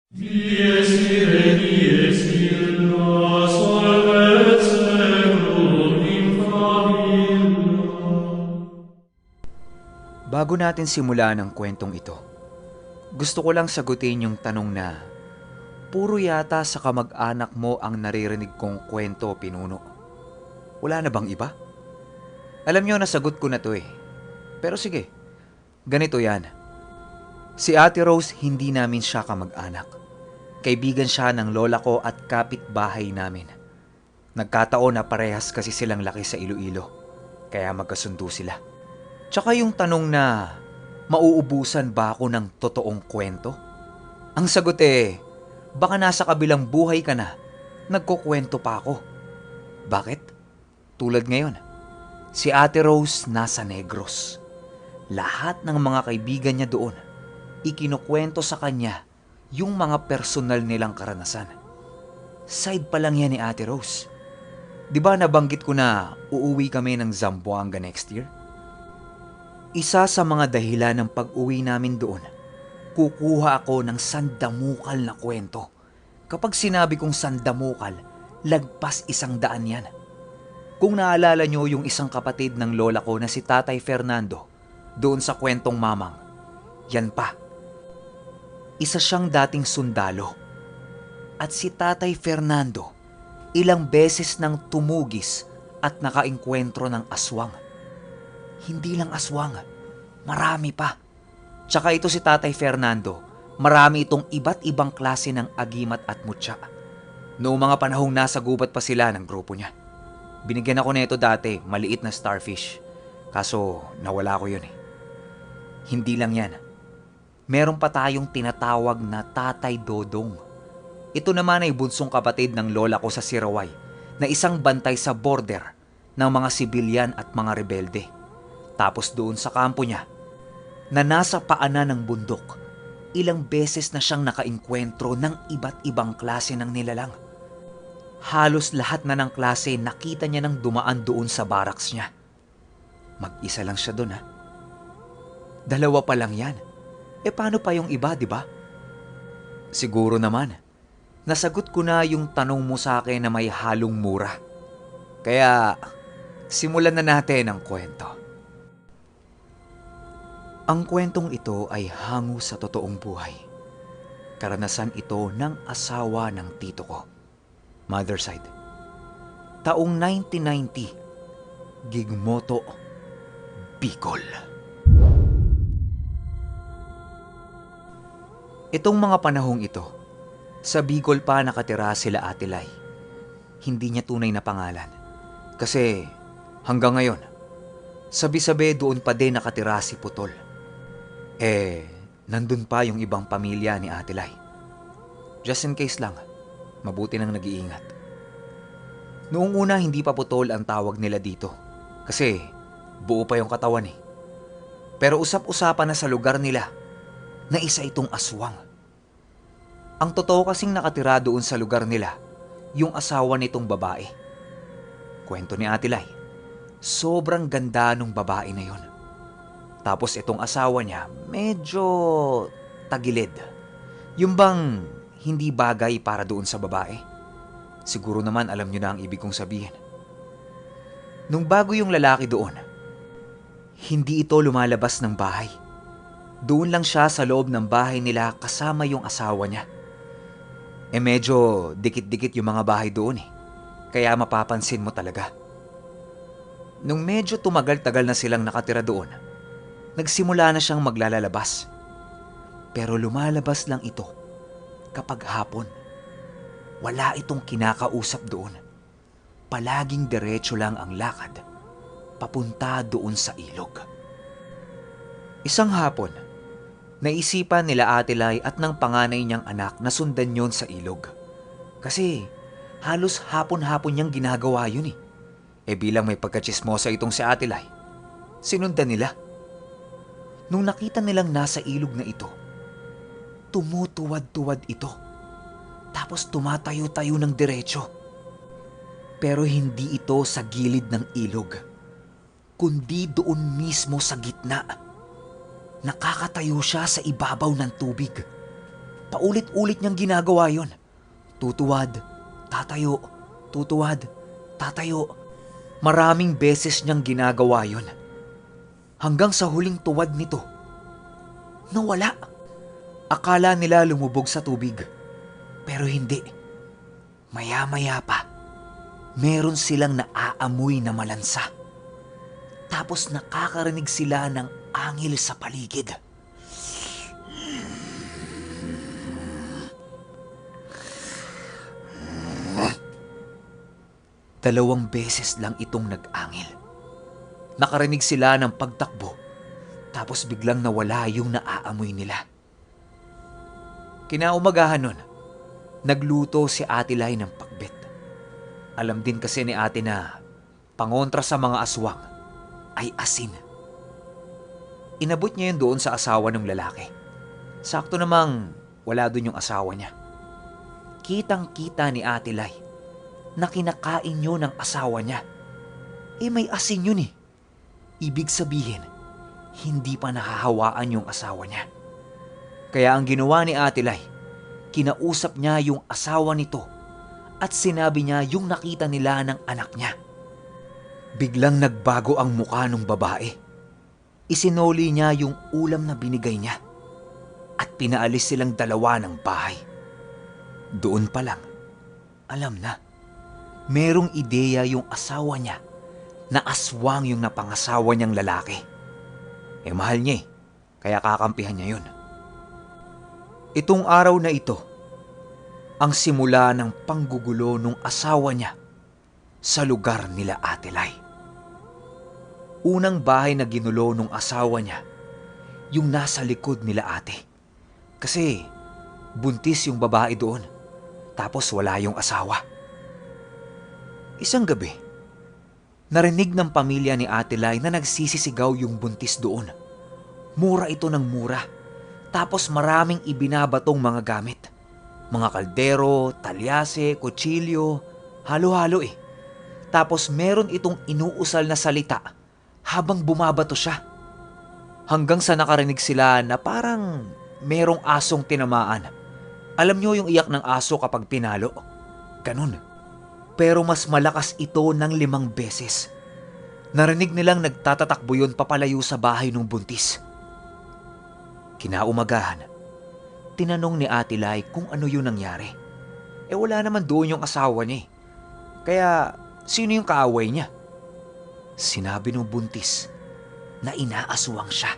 Dies ire, dies illa, solvet seclum infamilla. Bago natin simulan ang kwentong ito, gusto ko lang sagutin yung tanong na puro yata sa kamag-anak mo ang naririnig kong kwento, Pinuno. Wala na bang iba? Alam nyo, nasagot ko na to eh. Pero sige, ganito yan. Si Ate Rose, hindi namin siya kamag-anak. Kaibigan siya ng lola ko at kapitbahay namin. Nagkataon na parehas kasi silang laki sa Iloilo, kaya magkasundo sila. Tsaka yung tanong na mauubusan ba ako ng totoong kwento? Ang sagot baka nasa kabilang buhay ka na, nagkukwento pa ako. Bakit? Tulad ngayon, si Ate Rose nasa Negros. Lahat ng mga kaibigan niya doon, ikinukwento sa kanya yung mga personal nilang karanasan. Side pa lang yan ni Ate Rose. Di ba nabanggit ko na uuwi kami ng Zamboanga next year? Isa sa mga dahilan ng pag-uwi namin doon, kukuha ako ng sandamukal na kwento. Kapag sinabi kong sandamukal, lagpas 100 yan. Kung naalala nyo yung isang kapatid ng lola ko na si Tatay Fernando, doon sa kwentong mamang, yan pa. Isa siyang dating sundalo. At si Tatay Fernando, ilang beses nang tumugis at nakaengkwentro ng aswang. Hindi lang aswang, marami pa. Tsaka ito si Tatay Fernando, marami itong iba't ibang klase ng agimat at mutya. Noong mga panahong nasa gubat pa sila ng grupo niya. Binigyan ako nito dati, maliit na starfish. Kaso nawala ko yun eh. Hindi lang yan. Meron pa tayong tinatawag na Tatay Dodong. Ito naman ay bunsong kapatid ng lola ko sa Siraway na isang bantay sa border ng mga sibilyan at mga rebelde. Tapos doon sa kampo niya, na nasa paanan ng bundok, ilang beses na siyang nakaengkwentro ng iba't ibang klase ng nilalang. Halos lahat na ng klase nakita niya nang dumaan doon sa barracks niya. Mag-isa lang siya doon ha. 2 pa lang yan. Paano pa yung iba, di ba? Siguro naman, nasagot ko na yung tanong mo sa akin na may halong mura. Kaya, simulan na natin ang kwento. Ang kwentong ito ay hango sa totoong buhay. Karanasan ito ng asawa ng tito ko, mother side. Taong 1990, Gigmoto, Bicol. Itong mga panahong ito, sa Bicol pa nakatira sila Ate Lai. Hindi niya tunay na pangalan. Kasi hanggang ngayon, sabi-sabi doon pa din nakatira si Putol. Nandun pa yung ibang pamilya ni Ate Lai. Just in case lang, mabuti nang nag-iingat. Noong una hindi pa Putol ang tawag nila dito. Kasi buo pa yung katawan eh. Pero usap-usapan na sa lugar nila na isa itong aswang. Ang totoo kasing nakatira doon sa lugar nila, yung asawa nitong babae. Kwento ni Ate Lai, sobrang ganda nung babae na yon. Tapos itong asawa niya, medyo tagilid. Yung bang hindi bagay para doon sa babae. Siguro naman alam niyo na ang ibig kong sabihin. Nung bago yung lalaki doon, hindi ito lumalabas ng bahay. Doon lang siya sa loob ng bahay nila kasama yung asawa niya. Medyo dikit-dikit yung mga bahay doon eh. Kaya mapapansin mo talaga. Nung medyo tumagal-tagal na silang nakatira doon, nagsimula na siyang maglalabas. Pero lumalabas lang ito kapag hapon. Wala itong kinakausap doon. Palaging diretso lang ang lakad, papunta doon sa ilog. Isang hapon, naisipan nila Ate Lai at ng panganay niyang anak na sundan yon sa ilog. Kasi halos hapon-hapon niyang ginagawa yun eh. Bilang may pagkatsismosa itong si Ate Lai, sinundan nila. Nung nakita nilang nasa ilog na ito, tumutuwad-tuwad ito. Tapos tumatayo-tayo ng diretso. Pero hindi ito sa gilid ng ilog, kundi doon mismo sa gitna. Nakakatayo siya sa ibabaw ng tubig. Paulit-ulit niyang ginagawa yon. Tutuwad, tatayo, tutuwad, tatayo. Maraming beses niyang ginagawa yon. Hanggang sa huling tuwad nito, nawala. Akala nila lumubog sa tubig. Pero hindi. Maya-maya pa, meron silang naaamoy na malansa. Tapos nakakarinig sila ng angil sa paligid. Dalawang beses lang itong nag-angil. Nakarinig sila ng pagtakbo, tapos biglang nawala yung naaamoy nila. Kinaumagahan nun, nagluto si Ate Lai ng pakbet. Alam din kasi ni ate na pangontra sa mga aswang ay asin. Inabot niya yun doon sa asawa ng lalaki. Sakto namang wala doon yung asawa niya. Kitang-kita ni Ate Lai na kinakain yun ng asawa niya. May asin yun eh. Ibig sabihin, hindi pa nakahawaan yung asawa niya. Kaya ang ginawa ni Ate Lai, kinausap niya yung asawa nito at sinabi niya yung nakita nila ng anak niya. Biglang nagbago ang mukha ng babae. Isinoli niya yung ulam na binigay niya at pinaalis silang dalawa ng bahay. Doon pa lang, alam na, merong ideya yung asawa niya na aswang yung napangasawa niyang lalaki. Mahal niya kaya kakampihan niya yun. Itong araw na ito, ang simula ng panggugulo ng asawa niya sa lugar nila Ate Lai. Unang bahay na ginulo ng asawa niya, yung nasa likod nila ate. Kasi buntis yung babae doon, tapos wala yung asawa. Isang gabi, narinig ng pamilya ni Ate Lai na nagsisisigaw yung buntis doon. Mura ito ng mura. Tapos maraming ibinabatong mga gamit. Mga kaldero, talyase, kutsilyo, halo-halo eh. Tapos meron itong inuusal na salita habang bumabato siya. Hanggang sa nakarinig sila na parang merong asong tinamaan. Alam niyo yung iyak ng aso kapag pinalo? Ganun. Pero mas malakas ito ng 5 beses. Narinig nilang nagtatatakbo yun papalayo sa bahay ng buntis. Kinaumagahan, tinanong ni Ate Lai kung ano yung nangyari. Wala naman doon yung asawa niya eh. Kaya sino yung kaaway niya? Sinabi ng buntis na inaaswang siya.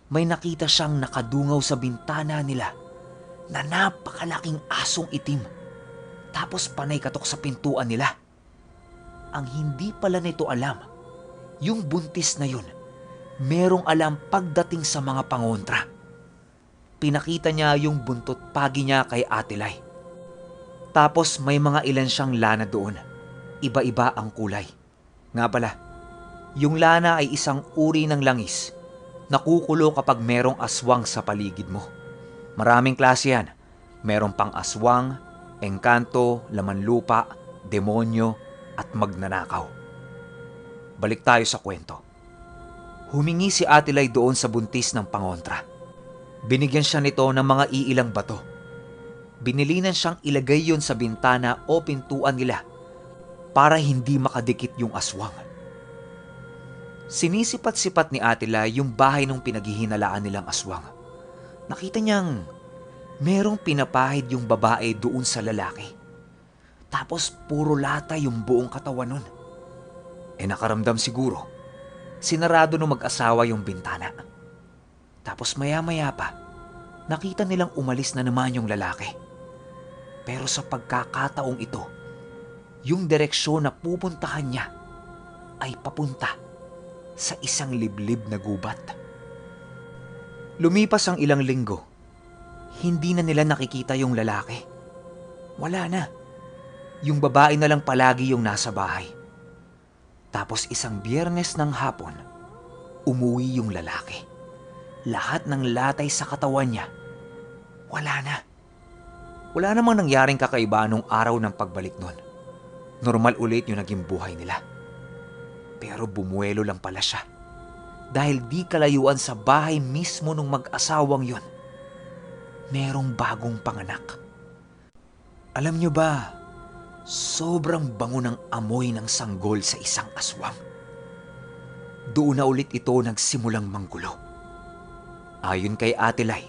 May nakita siyang nakadungaw sa bintana nila na napakalaking asong itim. Tapos panay katok sa pintuan nila. Ang hindi pala nito alam, yung buntis na yun, merong alam pagdating sa mga pangontra. Pinakita niya yung buntot pagi niya kay Ate Lai. Tapos may mga ilan siyang lana doon. Iba-iba ang kulay. Nga pala, yung lana ay isang uri ng langis. Nakukulo kapag merong aswang sa paligid mo. Maraming klase yan. Merong pang aswang, engkanto, laman lupa, demonyo, at magnanakaw. Balik tayo sa kwento. Humingi si Ate Lai doon sa buntis ng pangontra. Binigyan siya nito ng mga iilang bato. Binilinan siyang ilagay yon sa bintana o pintuan nila para hindi makadikit yung aswang. Sinisipat-sipat ni Ate Lai yung bahay ng pinaghihinalaan nilang aswang. Nakita niyang merong pinapahid yung babae doon sa lalaki. Tapos puro lata yung buong katawan nun. Nakaramdam siguro. Sinarado ng mag-asawa yung bintana. Tapos maya-maya pa, nakita nilang umalis na naman yung lalaki. Pero sa pagkakataong ito, yung direksyon na pupuntahan niya ay papunta sa isang liblib na gubat. Lumipas ang ilang linggo, hindi na nila nakikita yung lalaki. Wala na. Yung babae na lang palagi yung nasa bahay. Tapos isang Biyernes ng hapon, umuwi yung lalaki. Lahat ng latay sa katawan niya, wala na. Wala namang nangyaring kakaiba nung araw ng pagbalik nun. Normal ulit yung naging buhay nila. Pero bumuelo lang pala siya. Dahil di kalayuan sa bahay mismo nung mag-asawang yon, merong bagong panganak. Alam nyo ba, sobrang bango ng amoy ng sanggol sa isang aswang. Doon na ulit ito nagsimulang manggulo. Ayon kay Ate Lai,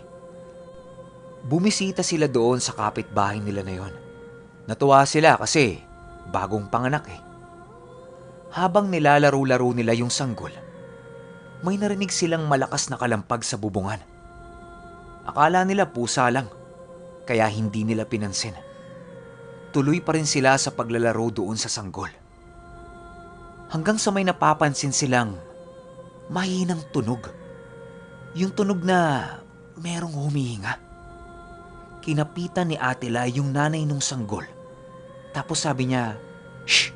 bumisita sila doon sa kapitbahay nila na yon. Natuwa sila kasi bagong panganak eh. Habang nilalaro-laro nila yung sanggol, may narinig silang malakas na kalampag sa bubungan. Akala nila pusa lang, kaya hindi nila pinansin. Tuloy pa rin sila sa paglalaro doon sa sanggol. Hanggang sa may napapansin silang mahinang tunog. Yung tunog na merong humihinga. Kinapitan ni Ate Lai yung nanay nung sanggol. Tapos sabi niya, "Shh!"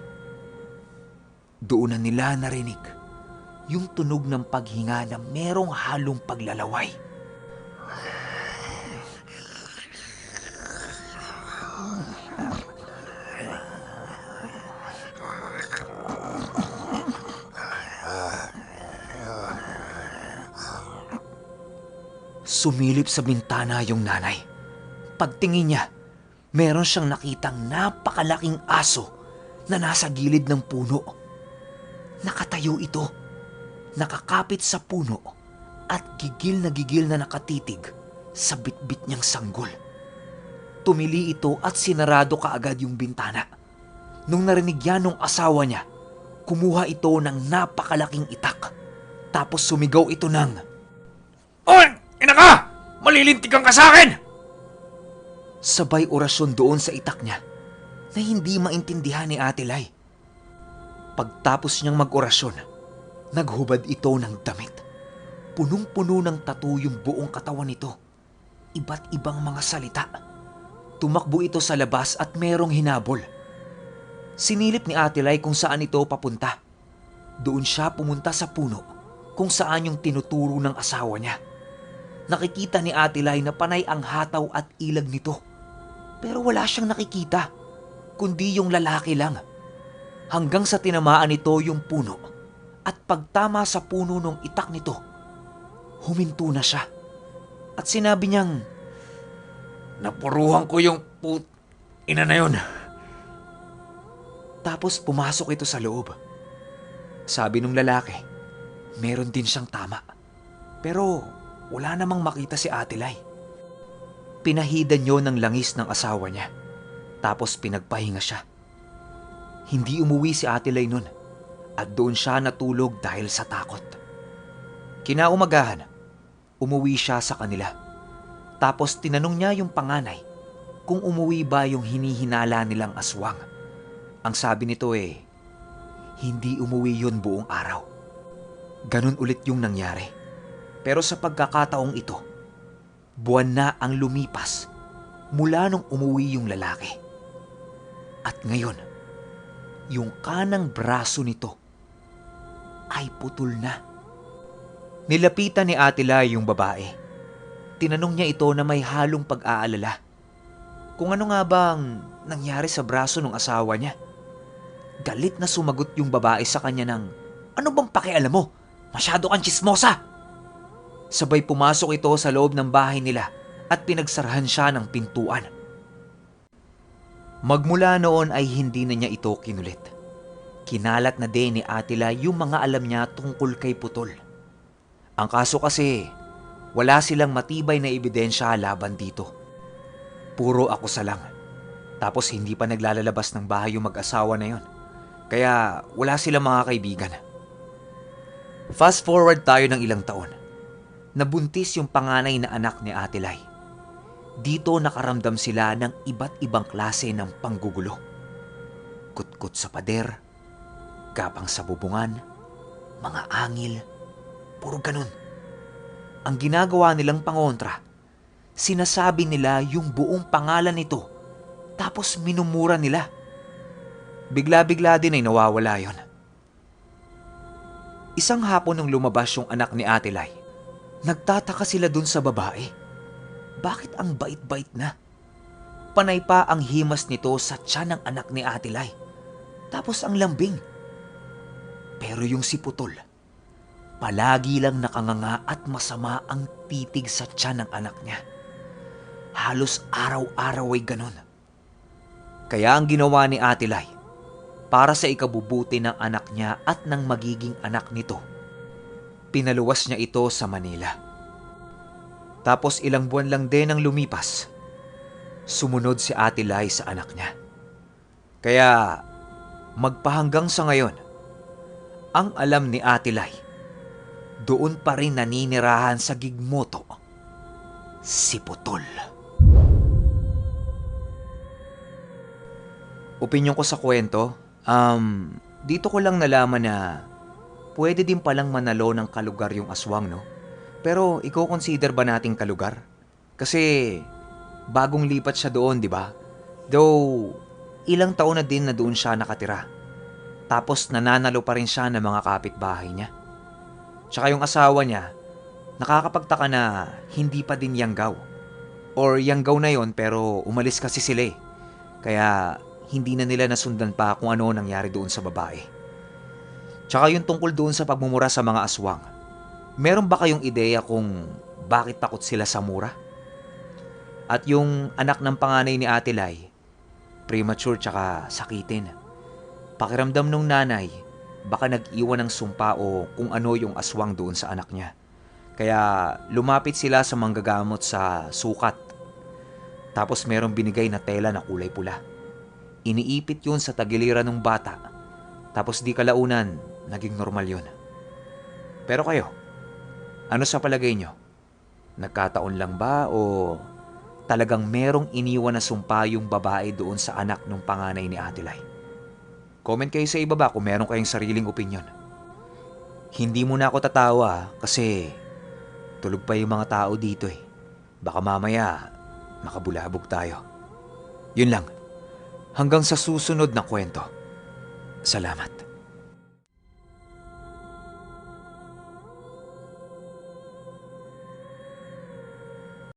Doon na nila narinig yung tunog ng paghinga na merong halong paglalaway. Sumilip sa bintana yung nanay. Pagtingin niya, meron siyang nakitang napakalaking aso na nasa gilid ng puno. Nakatayo ito, nakakapit sa puno at gigil na nakatitig sa bitbit niyang sanggol. Tumili ito at sinarado kaagad yung bintana. Nung narinig yan ng asawa niya, kumuha ito ng napakalaking itak. Tapos sumigaw ito ng, "Oy! Ina ka! Malilintikan ka sa akin!" Sabay orasyon doon sa itak niya na hindi maintindihan ni Ate Lai. Pagtapos niyang mag-orasyon, naghubad ito ng damit. Punong-puno ng tattoo yung buong katawan nito. Iba't ibang mga salita. Tumakbo ito sa labas at merong hinabol. Sinilip ni Ate Lai kung saan ito papunta. Doon siya pumunta sa puno kung saan yung tinuturo ng asawa niya. Nakikita ni Ate Lai na panay ang hataw at ilag nito. Pero wala siyang nakikita, kundi yung lalaki lang. Hanggang sa tinamaan nito yung puno at pagtama sa puno ng itak nito, huminto na siya. At sinabi niyang, "Napuruhan ko yung ina na yun." Tapos pumasok ito sa loob. Sabi nung lalaki, meron din siyang tama. Pero wala namang makita si Ate Lai. Pinahidan niyo ng langis ng asawa niya. Tapos pinagpahinga siya. Hindi umuwi si Ate Lai nun at doon siya natulog dahil sa takot. Kinaumagahan, umuwi siya sa kanila. Tapos tinanong niya yung panganay kung umuwi ba yung hinihinala nilang aswang. Ang sabi nito hindi umuwi yun buong araw. Ganun ulit yung nangyari. Pero sa pagkakataong ito, buwan na ang lumipas mula nung umuwi yung lalaki. At ngayon, yung kanang braso nito ay putol na. Nilapitan ni Ate Lai yung babae. Tinanong niya ito na may halong pag-aalala. Kung ano nga bang nangyari sa braso ng asawa niya. Galit na sumagot yung babae sa kanya ng, "Ano bang pakialam mo? Masyado kang tsismosa!" Sabay pumasok ito sa loob ng bahay nila at pinagsarahan siya ng pintuan. Magmula noon ay hindi na niya ito kinulit. Kinalat na din ni Ate Lai yung mga alam niya tungkol kay Putol. Ang kaso kasi, wala silang matibay na ebidensya laban dito. Puro akusa lang. Tapos hindi pa naglalabas ng bahay yung mag-asawa na yon. Kaya wala silang mga kaibigan. Fast forward tayo ng ilang taon. Nabuntis yung panganay na anak ni Ate Lai. Dito nakaramdam sila ng iba't ibang klase ng panggugulo. Kutkot sa pader, gapang sa bubungan, mga angil, puro ganun. Ang ginagawa nilang pangontra, sinasabi nila yung buong pangalan nito, tapos minumura nila. Bigla-bigla din ay nawawala yon. Isang hapon nung lumabas yung anak ni Ate Lai, nagtataka sila dun sa babae. Bakit ang bait-bait na? Panay pa ang himas nito sa tiyan ng anak ni Ate Lai. Tapos ang lambing. Pero yung si Putol, palagi lang nakanganga at masama ang titig sa tiyan ng anak niya. Halos araw-araw ay ganon. Kaya ang ginawa ni Ate Lai, para sa ikabubuti ng anak niya at ng magiging anak nito, pinaluwas niya ito sa Manila. Tapos ilang buwan lang din ang lumipas, sumunod si Ate Lai sa anak niya. Kaya magpahanggang sa ngayon, ang alam ni Ate Lai, doon pa rin naninirahan sa Gigmoto si Putol. Opinyon ko sa kwento, dito ko lang nalaman na pwede din palang manalo ng kalugar yung aswang, no? Pero i-consider ba nating kalugar? Kasi bagong lipat siya doon, di ba? Though ilang taon na din na doon siya nakatira. Tapos nananalo pa rin siya ng mga kapitbahay niya. Tsaka yung asawa niya, nakakapagtaka na hindi pa din yanggaw. Or yanggaw na yon pero umalis kasi sila eh. Kaya hindi na nila nasundan pa kung ano nangyari doon sa babae. Tsaka yung tungkol doon sa pagmumura sa mga aswang. Meron ba kayong ideya kung bakit takot sila sa mura? At yung anak ng panganay ni Ate Lai, premature tsaka sakitin. Pakiramdam nung nanay, baka nag-iwan ng sumpa o kung ano yung aswang doon sa anak niya. Kaya lumapit sila sa manggagamot sa sukat. Tapos merong binigay na tela na kulay pula. Iniipit yun sa tagiliran ng bata. Tapos di kalaunan, naging normal yun. Pero kayo, ano sa palagay nyo? Nagkataon lang ba o talagang merong iniwan na sumpa yung babae doon sa anak ng panganay ni Ate Lai? Comment kayo sa ibaba kung meron kayong sariling opinyon. Hindi muna ako tatawa kasi tulog pa yung mga tao dito eh. Baka mamaya makabulabog tayo. Yun lang. Hanggang sa susunod na kwento. Salamat.